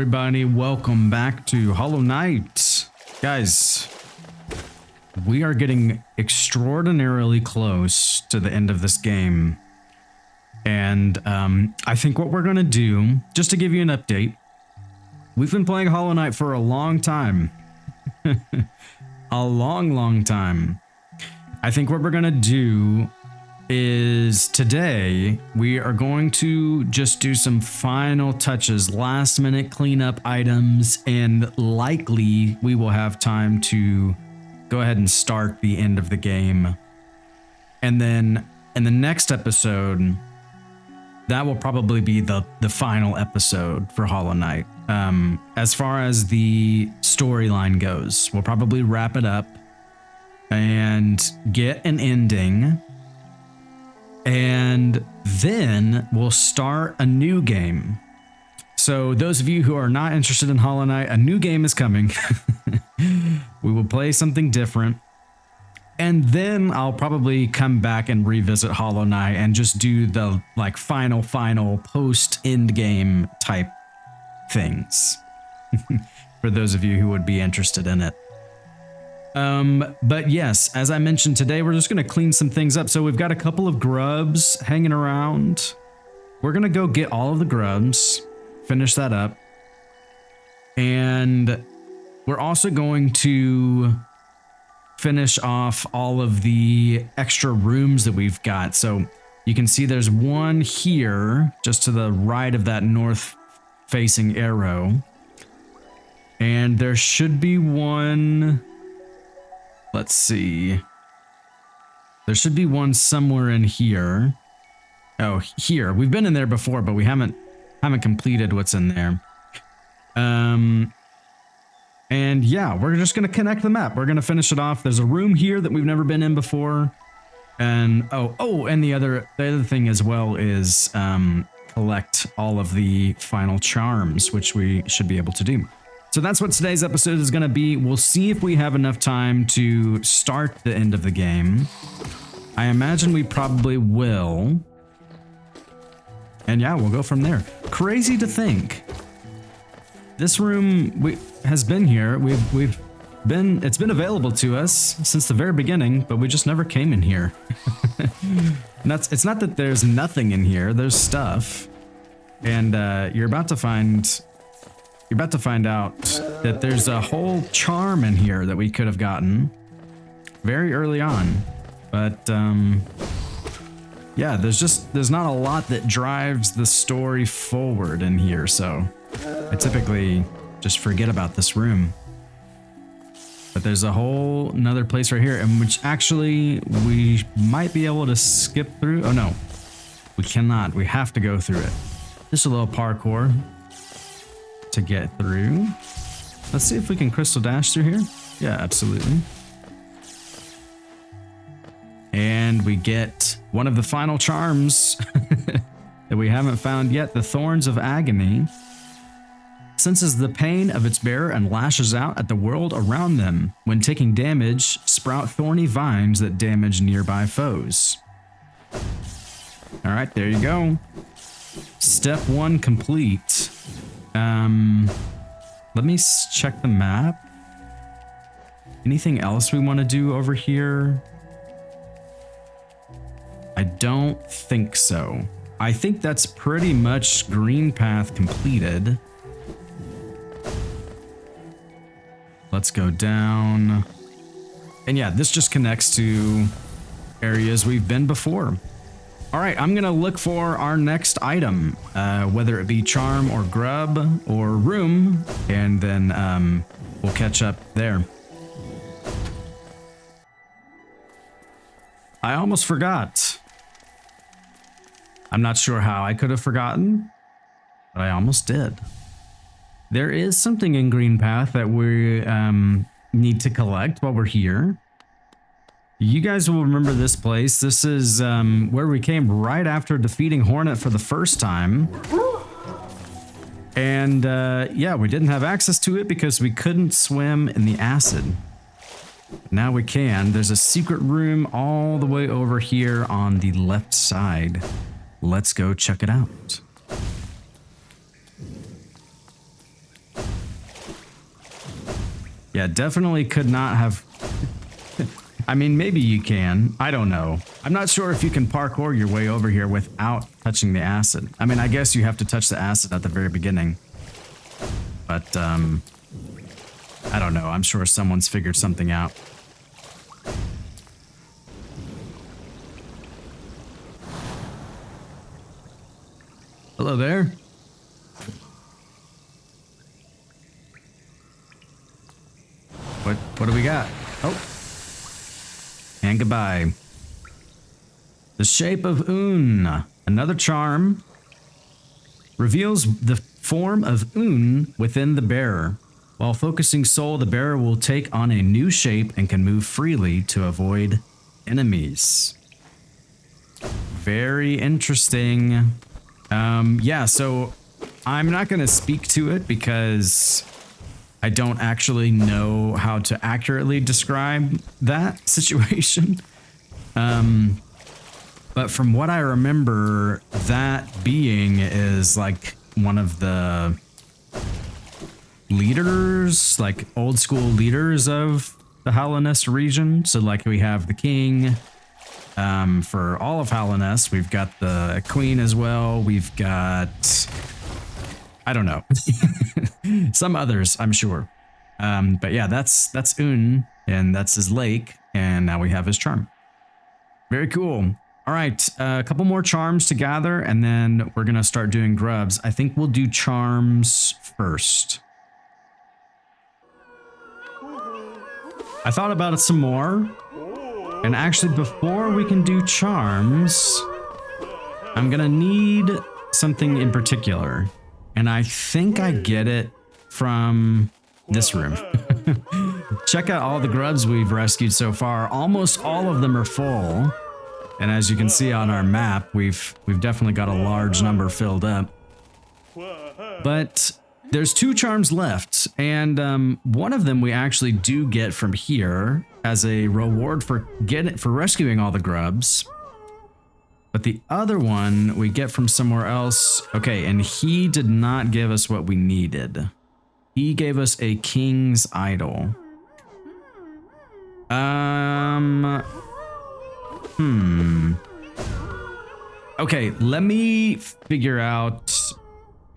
everybody? Welcome back to Hollow Knight. Guys, we are getting extraordinarily close to the end of this game. And I think what we're going to do, just to give you an update, we've been playing Hollow Knight for a long time. A long time. I think what we're going to do is today we are going to just do some final touches, last minute cleanup items, and likely we will have time to go ahead and start the end of the game. And then in the next episode, that will probably be the final episode for Hollow Knight. As far as the storyline goes, we'll probably wrap it up and get an ending. And then we'll start a new game. So those of you who are not interested in Hollow Knight, a new game is coming. We will play something different. And then I'll probably come back and revisit Hollow Knight and just do the like final post-end game type things. For those of you who would be interested in it. But yes, as I mentioned today, we're just going to clean some things up. So we've got a couple of grubs hanging around. We're going to go get all of the grubs, finish that up. And we're also going to finish off all of the extra rooms that we've got. So you can see there's one here just to the right of that north facing arrow. And there should be one. Let's see. There should be one somewhere in here. Oh, here. We've been in there before, but we haven't completed what's in there. And yeah, we're just going to connect the map. We're going to finish it off. There's a room here that we've never been in before. And and the other thing as well is collect all of the final charms, which we should be able to do. So that's what today's episode is going to be. We'll see if we have enough time to start the end of the game. I imagine we probably will. And yeah, we'll go from there. Crazy to think. This room has been here. It's been available to us since the very beginning, but we just never came in here. And it's not that there's nothing in here. There's stuff. And you're about to find out that there's a whole charm in here that we could have gotten very early on. But yeah, there's not a lot that drives the story forward in here, so I typically just forget about this room. But there's a whole another place right here, in which actually we might be able to skip through. Oh no, we cannot. We have to go through it. Just a little parkour to get through. Let's see if we can crystal dash through here. Yeah, absolutely. And we get one of the final charms that we haven't found yet, the Thorns of Agony. Senses the pain of its bearer and lashes out at the world around them. When taking damage, sprout thorny vines that damage nearby foes. All right, there you go. Step 1 complete. Let me check the map. Anything else we want to do over here? I don't think so. I think that's pretty much green path completed. Let's go down. And yeah, this just connects to areas we've been before. All right, I'm going to look for our next item, whether it be charm or grub or room, and then we'll catch up there. I almost forgot. I'm not sure how I could have forgotten, but I almost did. There is something in Green Path that we need to collect while we're here. You guys will remember this place. This is where we came right after defeating Hornet for the first time. And yeah, we didn't have access to it because we couldn't swim in the acid. Now we can. There's a secret room all the way over here on the left side. Let's go check it out. Yeah, definitely could not have. I mean, maybe you can. I don't know. I'm not sure if you can parkour your way over here without touching the acid. I mean, I guess you have to touch the acid at the very beginning. But, I don't know. I'm sure someone's figured something out. Hello there. What do we got? Oh. And goodbye. The shape of Un. Another charm. Reveals the form of Un within the bearer. While focusing soul, the bearer will take on a new shape and can move freely to avoid enemies. Very interesting. Yeah, so I'm not going to speak to it because I don't actually know how to accurately describe that situation. But from what I remember, that being is like one of the leaders, like old school leaders of the Hallownest region. So like we have the king for all of Hallownest. We've got the queen as well. We've got, I don't know, some others, I'm sure. But yeah, that's Un, and that's his lake, and now we have his charm. Very cool. All right, a couple more charms to gather, and then we're gonna start doing grubs. I think we'll do charms first. I thought about it some more, and actually before we can do charms, I'm gonna need something in particular. And I think I get it from this room. Check out all the grubs we've rescued so far. Almost all of them are full. And as you can see on our map, we've definitely got a large number filled up. But there's 2 charms left, and one of them we actually do get from here as a reward for rescuing all the grubs. But the other one we get from somewhere else. Okay, and he did not give us what we needed. He gave us a king's idol. Okay, let me figure out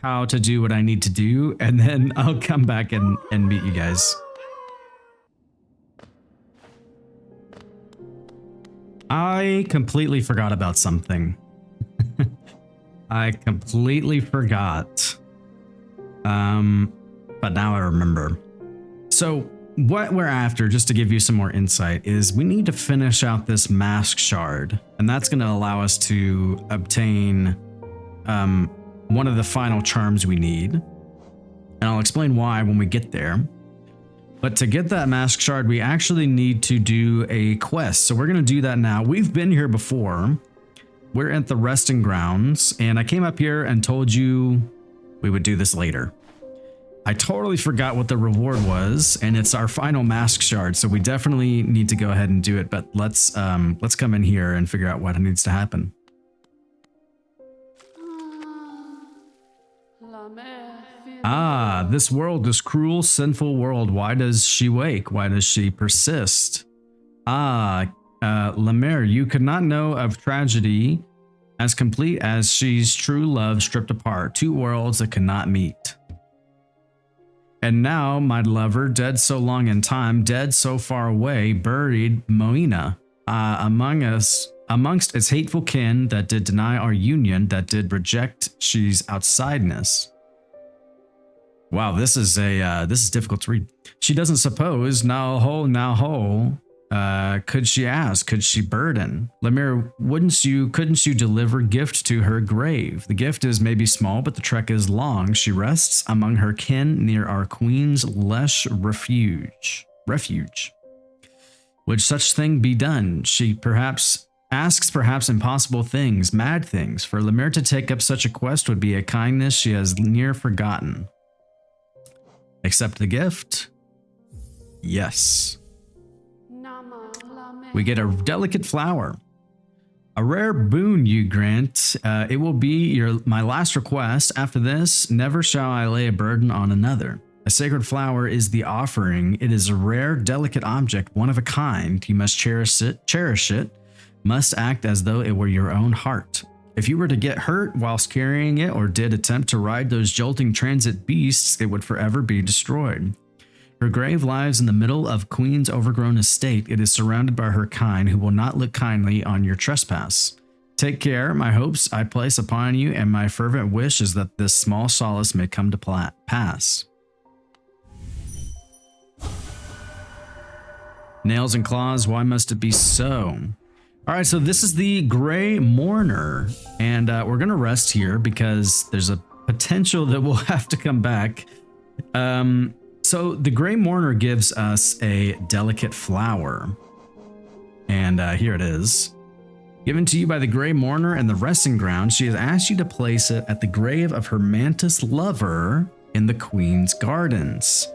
how to do what I need to do, and then I'll come back and meet you guys. I completely forgot about something. I completely forgot. But now I remember. So what we're after, just to give you some more insight, is we need to finish out this mask shard, and that's going to allow us to obtain one of the final charms we need. And I'll explain why when we get there. But to get that mask shard, we actually need to do a quest. So we're going to do that now. We've been here before. We're at the resting grounds, and I came up here and told you we would do this later. I totally forgot what the reward was, and it's our final mask shard, so we definitely need to go ahead and do it. But let's come in here and figure out what needs to happen. Ah, this world, this cruel, sinful world. Why does she wake? Why does she persist? Ah, Lemire, you could not know of tragedy as complete as she's true love stripped apart. 2 worlds that cannot meet. And now, my lover, dead so long in time, dead so far away, buried Mourner, amongst its hateful kin that did deny our union, that did reject she's outsideness. Wow, this is difficult to read. She doesn't suppose, now ho, could she ask, could she burden? Lemire, couldn't you deliver gift to her grave? The gift is maybe small, but the trek is long. She rests among her kin near our queen's lush refuge. Would such thing be done? She asks impossible things, mad things. For Lemire to take up such a quest would be a kindness she has near forgotten. Accept the gift? Yes. We get a delicate flower. A rare boon you grant. It will be my last request. After this, never shall I lay a burden on another. A sacred flower is the offering. It is a rare, delicate object, one of a kind. You must cherish it, must act as though it were your own heart. If you were to get hurt whilst carrying it or did attempt to ride those jolting transit beasts, it would forever be destroyed. Her grave lies in the middle of Queen's overgrown estate. It is surrounded by her kind who will not look kindly on your trespass. Take care. My hopes I place upon you, and my fervent wish is that this small solace may come to pass. Nails and claws, why must it be so? All right, so this is the Gray Mourner, and we're going to rest here because there's a potential that we'll have to come back. So the Gray Mourner gives us a delicate flower, and here it is. Given to you by the Gray Mourner and the resting ground, she has asked you to place it at the grave of her mantis lover in the Queen's Gardens.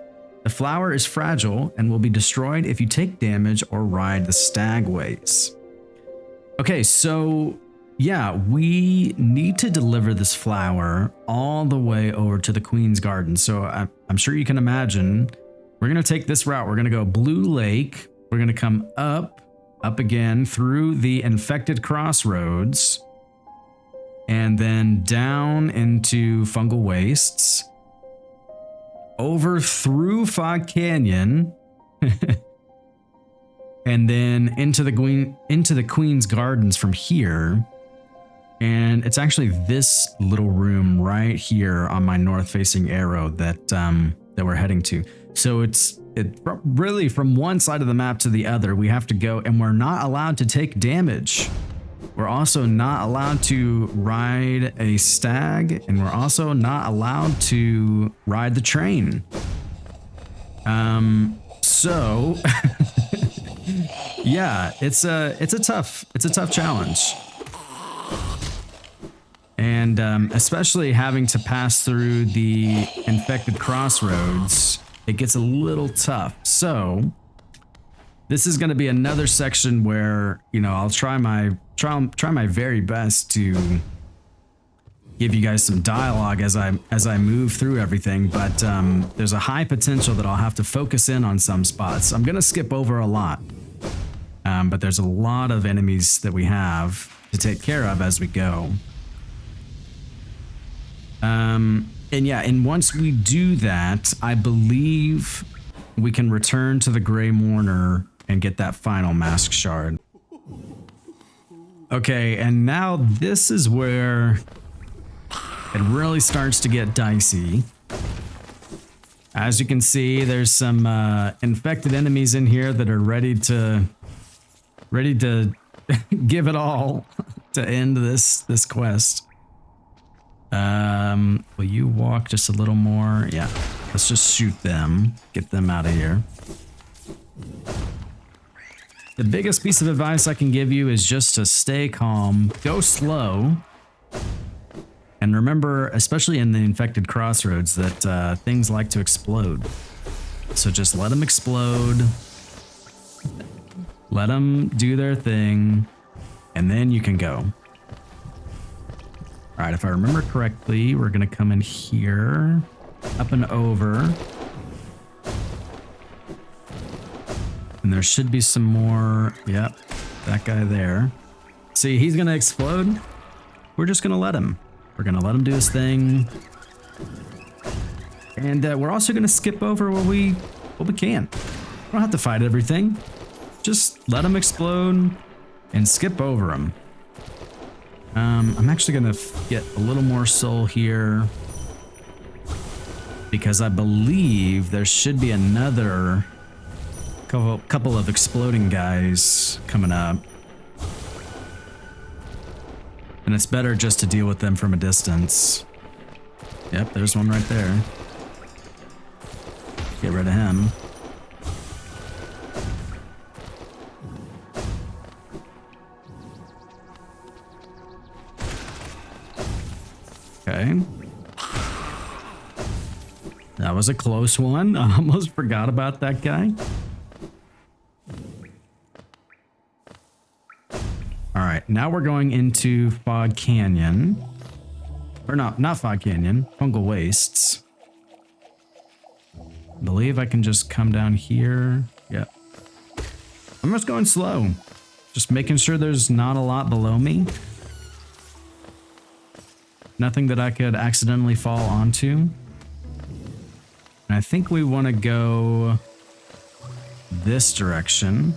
The flower is fragile and will be destroyed if you take damage or ride the stagways. Okay, so yeah, we need to deliver this flower all the way over to the Queen's Garden. So I'm sure you can imagine, we're going to take this route. We're going to go Blue Lake. We're going to come up again through the infected crossroads and then down into fungal wastes, over through Fog Canyon, and then into the Queen's Gardens from here. And it's actually this little room right here on my north-facing arrow that we're heading to. So it really from one side of the map to the other, we have to go, and we're not allowed to take damage. We're also not allowed to ride a stag, and we're also not allowed to ride the train. So yeah, it's a tough challenge. And especially having to pass through the infected crossroads, it gets a little tough. So this is going to be another section where, you know, I'll try my very best to give you guys some dialogue as I move through everything, but there's a high potential that I'll have to focus in on some spots. I'm going to skip over a lot, but there's a lot of enemies that we have to take care of as we go. And yeah, and once we do that, I believe we can return to the Gray Mourner and get that final mask shard. Okay, and now this is where it really starts to get dicey. As you can see, there's some infected enemies in here that are ready to give it all to end this quest. Will you walk just a little more? Yeah, let's just shoot them, get them out of here. The biggest piece of advice I can give you is just to stay calm, go slow, and remember, especially in the infected crossroads, that things like to explode. So just let them explode, let them do their thing, and then you can go. All right, if I remember correctly, we're gonna come in here, up and over. And there should be some more. Yep, that guy there. See, he's gonna explode. We're just gonna let him. We're gonna let him do his thing. And we're also gonna skip over what we can. We don't have to fight everything. Just let him explode and skip over him. I'm actually gonna get a little more soul here because I believe there should be another couple of exploding guys coming up, and it's better just to deal with them from a distance. Yep, there's one right there. Get rid of him. Okay. That was a close one. I almost forgot about that guy. All right, now we're going into Fog Canyon. Or not Fog Canyon, Fungal Wastes. I believe I can just come down here. Yep. I'm just going slow. Just making sure there's not a lot below me. Nothing that I could accidentally fall onto. And I think we want to go this direction.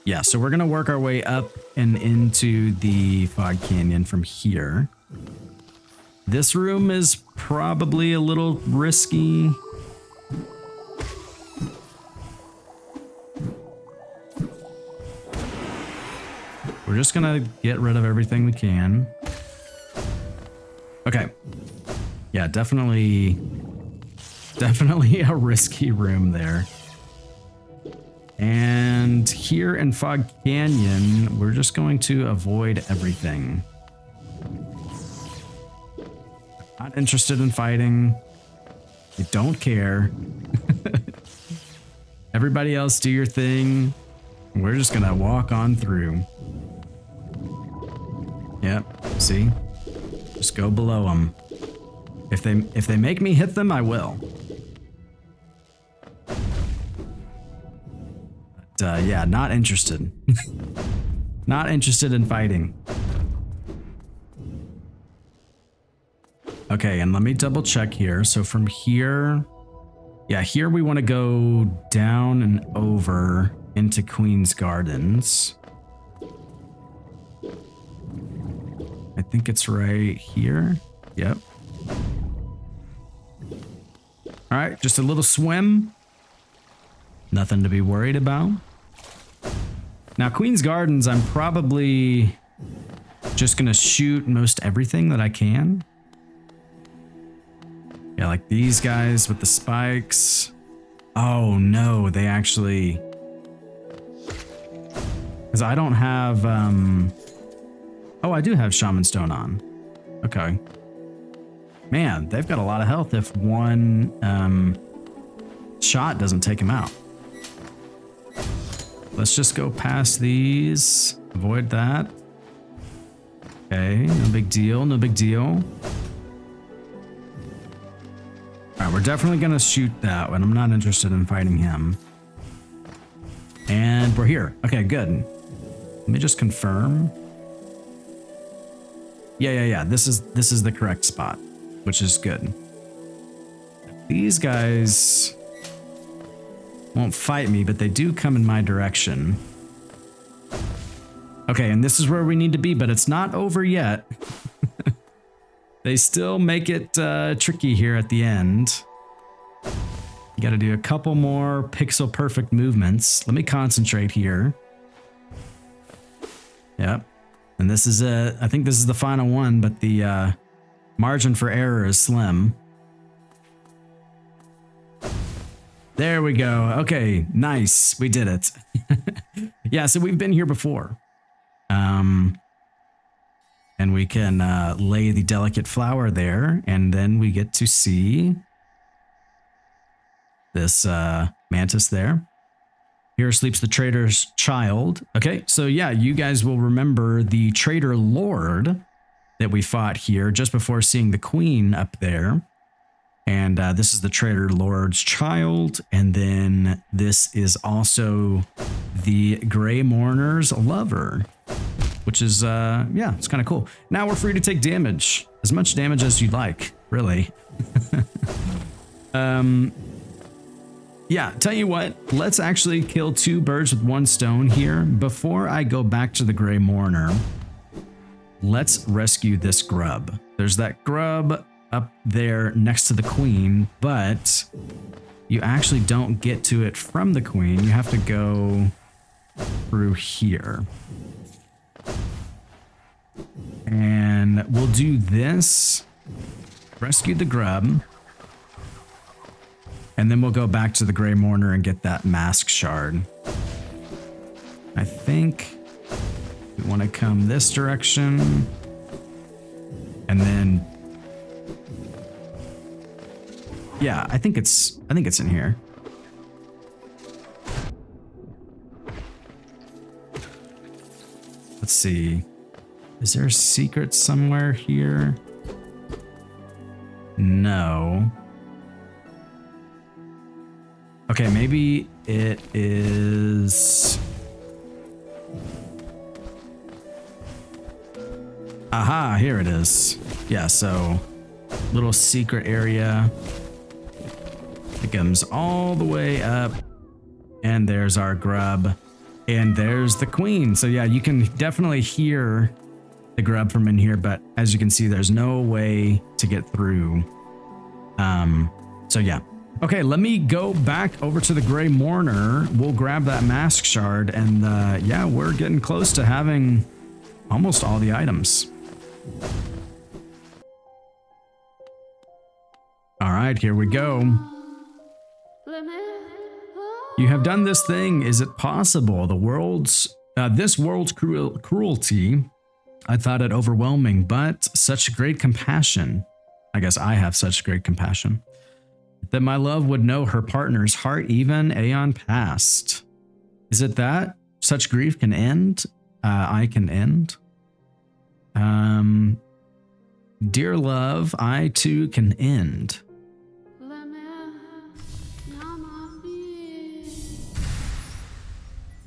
Yeah, so we're going to work our way up and into the fog canyon from here. This room is probably a little risky. We're just going to get rid of everything we can. Okay. Yeah, definitely a risky room there. And here in Fog Canyon, we're just going to avoid everything. Not interested in fighting. I don't care. Everybody else do your thing. We're just gonna walk on through. Yep, see? Just go below them. If they make me hit them, I will. But yeah, not interested. Not interested in fighting. Okay, and let me double check here. So from here, yeah, here we want to go down and over into Queen's Gardens. I think it's right here. Yep. All right, just a little swim. Nothing to be worried about. Now, Queen's Gardens, I'm probably just gonna shoot most everything that I can. Yeah, like these guys with the spikes. Oh no, they actually... Because I don't have... Oh, I do have Shaman Stone on. Okay. Man, they've got a lot of health if one shot doesn't take him out. Let's just go past these. Avoid that. Okay, no big deal, no big deal. Alright, we're definitely gonna shoot that one. I'm not interested in fighting him. And we're here. Okay, good. Let me just confirm. Yeah. This is the correct spot, which is good. These guys won't fight me, but they do come in my direction. Okay, and this is where we need to be, but it's not over yet. They still make it tricky here at the end. You got to do a couple more pixel perfect movements. Let me concentrate here. Yep. And this is I think this is the final one, but the margin for error is slim. There we go. Okay, nice. We did it. Yeah, so we've been here before. And we can lay the delicate flower there, and then we get to see this mantis there. Here sleeps the traitor's child. Okay, so yeah, you guys will remember the traitor lord that we fought here just before seeing the queen up there. And this is the traitor lord's child. And then this is also the Grey Mourner's lover, which is, yeah, it's kind of cool. Now we're free to take damage, as much damage as you'd like, really. Yeah, tell you what, let's actually kill two birds with one stone here. Before I go back to the Grey Mourner, let's rescue this grub. There's that grub up there next to the queen, but you actually don't get to it from the queen. You have to go through here. And we'll do this, rescue the grub, and then we'll go back to the Grey Mourner and get that mask shard. I think we want to come this direction, and then, yeah, I think it's in here. Let's see. Is there a secret somewhere here? No. Okay, maybe it is... Aha, here it is. Yeah, so little secret area. It comes all the way up. And there's our grub. And there's the queen. So yeah, you can definitely hear the grub from in here, but as you can see, there's no way to get through. So yeah. Okay, let me go back over to the Gray Mourner. We'll grab that mask shard, and yeah, we're getting close to having almost all the items. All right, here we go. You have done this thing. Is it possible? This world's cruelty, I thought it overwhelming, but such great compassion. I guess I have such great compassion that my love would know her partner's heart even aeon past. Is it that such grief can end? I can end. Dear love, I too can end.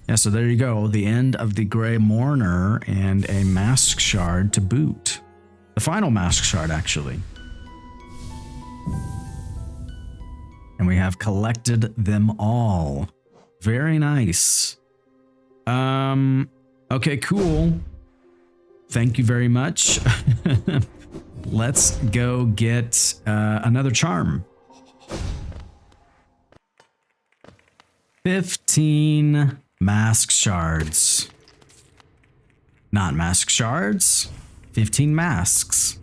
Yeah, so there you go. The end of the Gray Mourner and a mask shard to boot. The final mask shard, actually. And we have collected them all. Very nice. Okay, cool. Thank you very much. Let's go get another charm. 15 mask shards. Not mask shards. 15 masks.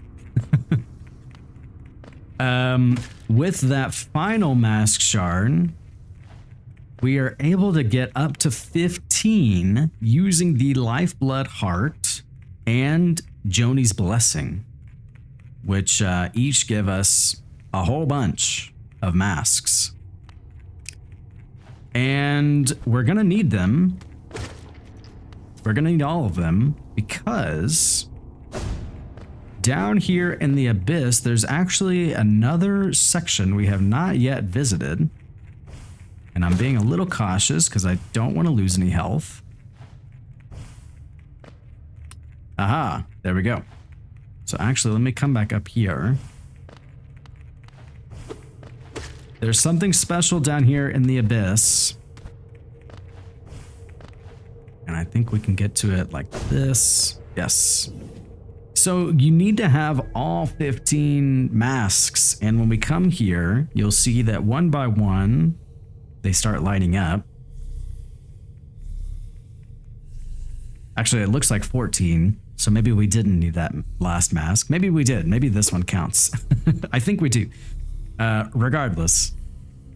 With that final mask shard, we are able to get up to 15 using the Lifeblood Heart and Joni's Blessing, which each give us a whole bunch of masks. And we're going to need them. We're going to need all of them because down here in the abyss, there's actually another section we have not yet visited. And I'm being a little cautious because I don't want to lose any health. Aha, there we go. So actually, let me come back up here. There's something special down here in the abyss. And I think we can get to it like this. Yes. So you need to have all 15 masks. And when we come here, you'll see that one by one, they start lighting up. Actually, it looks like 14. So maybe we didn't need that last mask. Maybe we did. Maybe this one counts. I think we do. Regardless,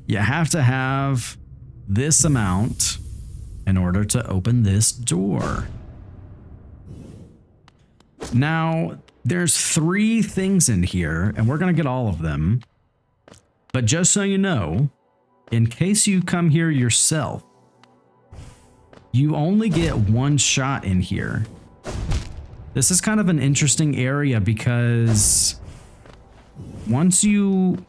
you have to have this amount in order to open this door. Now, there's 3 things in here, and we're going to get all of them. But just so you know, in case you come here yourself, you only get 1 shot in here. This is kind of an interesting area because once you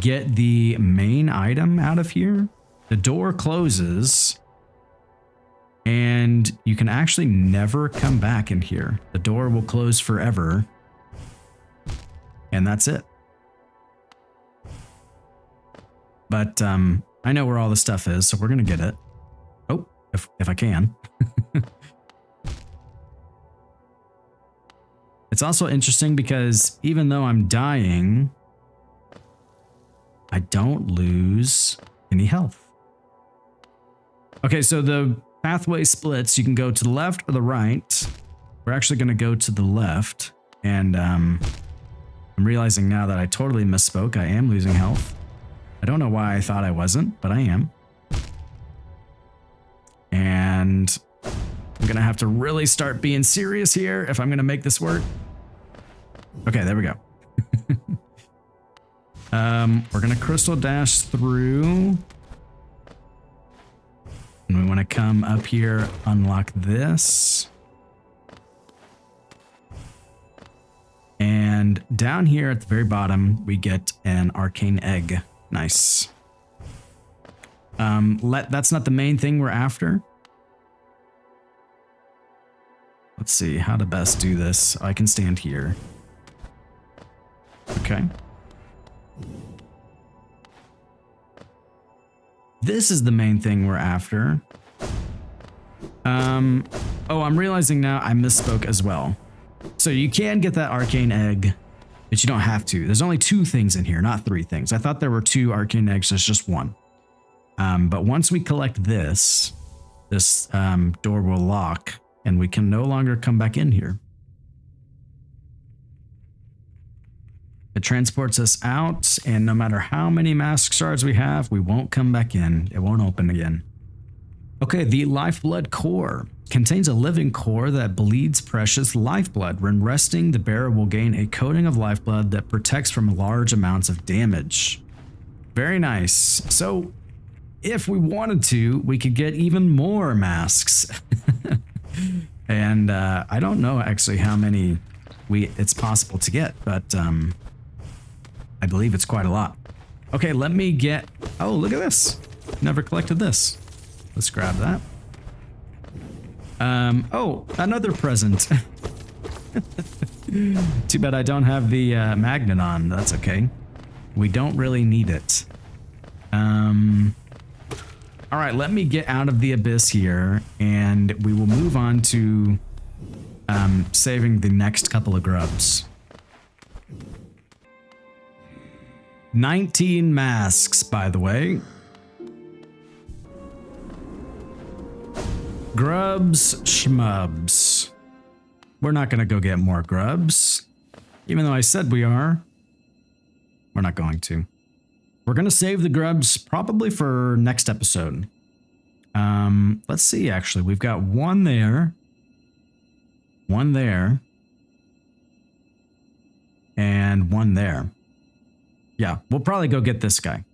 get the main item out of here, the door closes and you can actually never come back in here. The door will close forever and that's it. But I know where all the stuff is, so we're gonna get it. Oh, if I can. It's also interesting because even though I'm dying, I don't lose any health. Okay, so the pathway splits. You can go to the left or the right. We're actually going to go to the left. And I'm realizing now that I totally misspoke. I am losing health. I don't know why I thought I wasn't, but I am. And I'm going to have to really start being serious here if I'm going to make this work. Okay, there we go. We're going to crystal dash through. And we want to come up here, unlock this. And down here at the very bottom, we get an arcane egg. Nice. That's not the main thing we're after. Let's see how to best do this. I can stand here. Okay. This is the main thing we're after. Oh, I'm realizing now I misspoke as well. So you can get that arcane egg, but you don't have to. There's only 2 things in here, not 3 things. I thought there were 2 arcane eggs, there's just 1. But once we collect this door will lock and we can no longer come back in here. It transports us out, and no matter how many mask shards we have, we won't come back in. It won't open again. Okay, the lifeblood core contains a living core that bleeds precious lifeblood. When resting, the bearer will gain a coating of lifeblood that protects from large amounts of damage. Very nice. So, if we wanted to, we could get even more masks. And I don't know actually how many it's possible to get, but I believe it's quite a lot. Okay, let me get... Oh, look at this. Never collected this. Let's grab that. Oh, another present. Too bad I don't have the magnet on. That's okay. We don't really need it. All right, let me get out of the abyss here, and we will move on to saving the next couple of grubs. 19 masks, by the way. Grubs, schmubs. We're not gonna go get more grubs. Even though I said we are. We're not going to. We're gonna save the grubs probably for next episode. Let's see, actually. We've got 1 there. 1 there. And 1 there. Yeah, we'll probably go get this guy.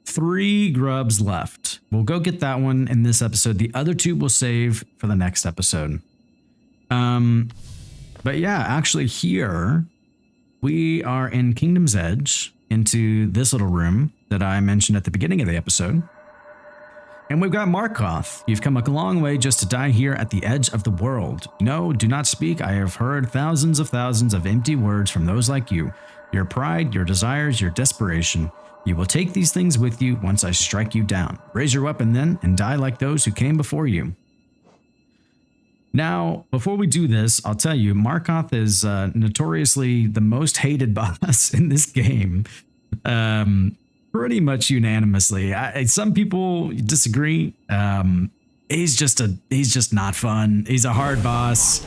3 grubs left. We'll go get that one in this episode. The other 2 we'll save for the next episode. But yeah, actually here we are in Kingdom's Edge, into this little room that I mentioned at the beginning of the episode. And we've got Markoth. You've come a long way just to die here at the edge of the world. No, do not speak. I have heard thousands of empty words from those like you. Your pride, your desires, your desperation. You will take these things with you once I strike you down. Raise your weapon then and die like those who came before you. Now, before we do this, I'll tell you, Markoth is notoriously the most hated boss in this game. Pretty much unanimously. Some people disagree. He's just not fun. He's a hard boss.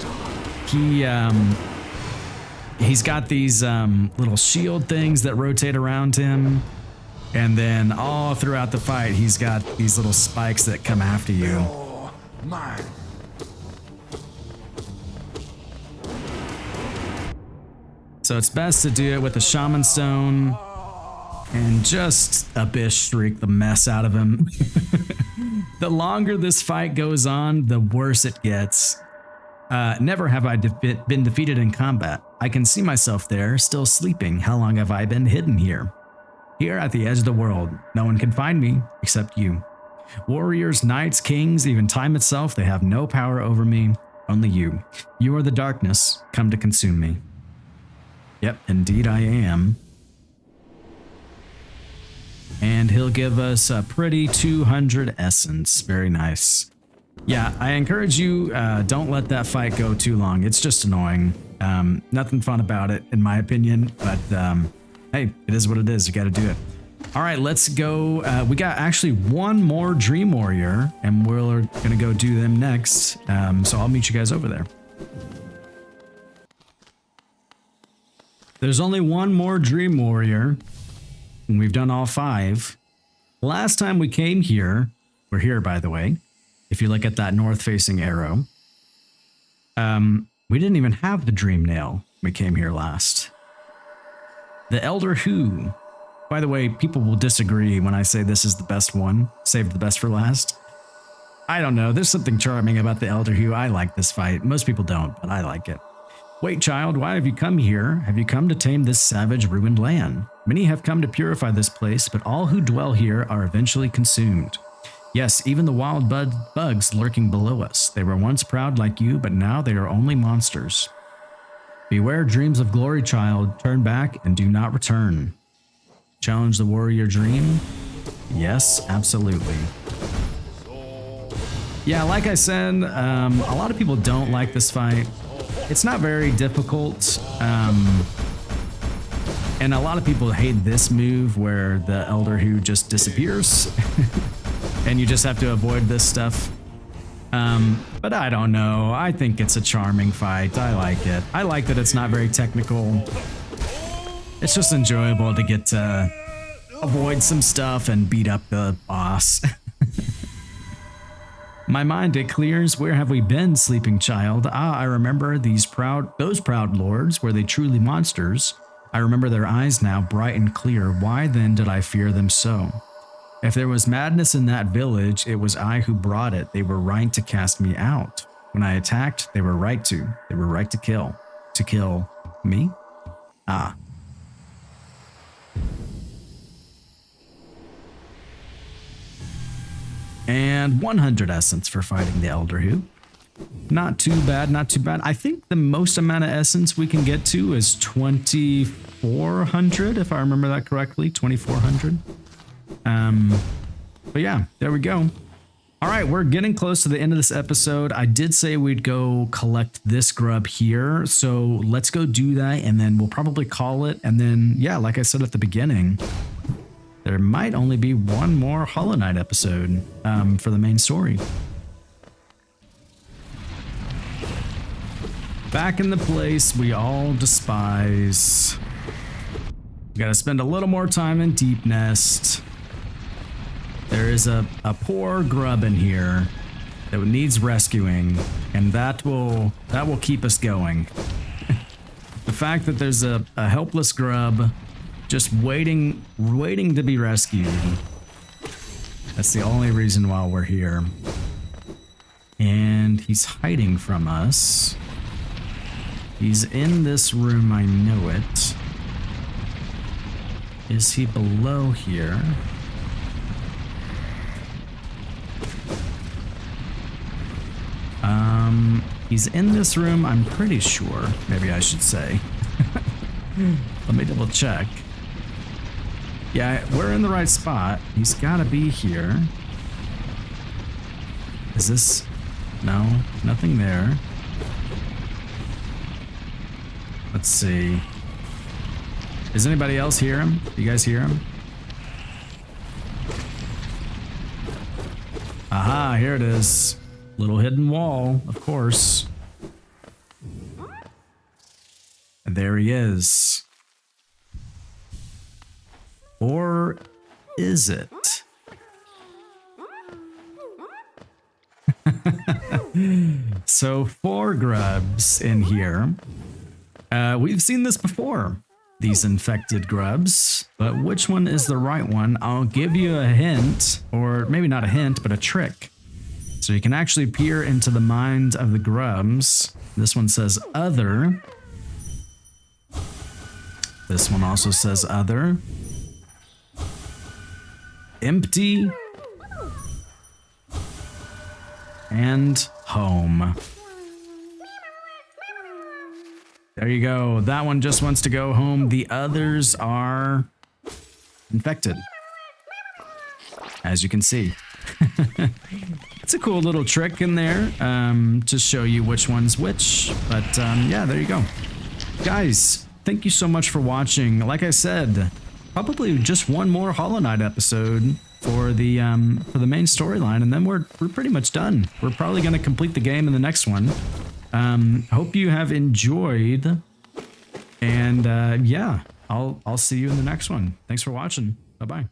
He's got these little shield things that rotate around him. And then all throughout the fight, he's got these little spikes that come after you. So it's best to do it with a shaman stone and just abyss shriek the mess out of him. The longer this fight goes on, the worse it gets. Never have I been defeated in combat. I can see myself there, still sleeping. How long have I been hidden here? Here at the edge of the world, no one can find me except you. Warriors, knights, kings, even time itself, they have no power over me. Only you. You are the darkness, come to consume me. Yep, indeed I am. And he'll give us a pretty 200 essence. Very nice. Yeah, I encourage you, don't let that fight go too long. It's just annoying. Nothing fun about it, in my opinion. But, hey, it is what it is. You got to do it. All right, let's go. We got actually 1 more Dream Warrior, and we're going to go do them next. So I'll meet you guys over there. There's only 1 more Dream Warrior, and we've done all 5. Last time we came here, we're here by the way, if you look at that north-facing arrow, we didn't even have the Dream Nail when we came here last. The Elder Who, by the way, people will disagree when I say this is the best one, saved the best for last. I don't know, there's something charming about the Elder Who. I like this fight. Most people don't, but I like it. Wait, child, why have you come here? Have you come to tame this savage, ruined land? Many have come to purify this place, but all who dwell here are eventually consumed. Yes, even the wild bugs lurking below us. They were once proud like you, but now they are only monsters. Beware dreams of glory, child. Turn back and do not return. Challenge the warrior dream? Yes, absolutely. Yeah, like I said, a lot of people don't like this fight. It's not very difficult. And a lot of people hate this move where the Elder Who just disappears. And you just have to avoid this stuff. But I don't know. I think it's a charming fight. I like it. I like that it's not very technical. It's just enjoyable to get to avoid some stuff and beat up the boss. My mind, it clears. Where have we been, sleeping child? Ah, I remember those proud lords. Were they truly monsters? I remember their eyes now, bright and clear. Why then did I fear them so? If there was madness in that village, it was I who brought it. They were right to cast me out. When I attacked, they were right to. They were right to kill. To kill me? Ah. And 100 essence for fighting the Elder Who. Not too bad, not too bad. I think the most amount of essence we can get to is 2,400, if I remember that correctly. 2,400. But yeah, there we go. All right, we're getting close to the end of this episode. I did say we'd go collect this grub here, so let's go do that, and then we'll probably call it. And then, yeah, like I said at the beginning, there might only be one more Hollow Knight episode for the main story. Back in the place we all despise. We gotta spend a little more time in Deep Nest. There is a poor grub in here that needs rescuing, and that will keep us going. The fact that there's a helpless grub just waiting to be rescued. That's the only reason why we're here. And he's hiding from us. He's in this room, I know it. Is he below here? He's in this room, I'm pretty sure. Maybe I should say. Let me double check. Yeah, we're in the right spot. He's gotta be here. Is this... No, nothing there. Let's see. Does anybody else hear him? You guys hear him? Aha, here it is. Little hidden wall, of course. And there he is. Or is it? So 4 grubs in here. We've seen this before, these infected grubs, but which one is the right one? I'll give you a hint, or maybe not a hint, but a trick. So you can actually peer into the mind of the grubs. This one says other. This one also says other. Empty. And home. There you go. That one just wants to go home. The others are infected, as you can see. It's a cool little trick in there to show you which one's which. But yeah, there you go. Guys, thank you so much for watching. Like I said, probably just one more Hollow Knight episode for the main storyline, and then we're pretty much done. We're probably going to complete the game in the next one. Hope you have enjoyed, and yeah, I'll see you in the next one. Thanks for watching. Bye-bye.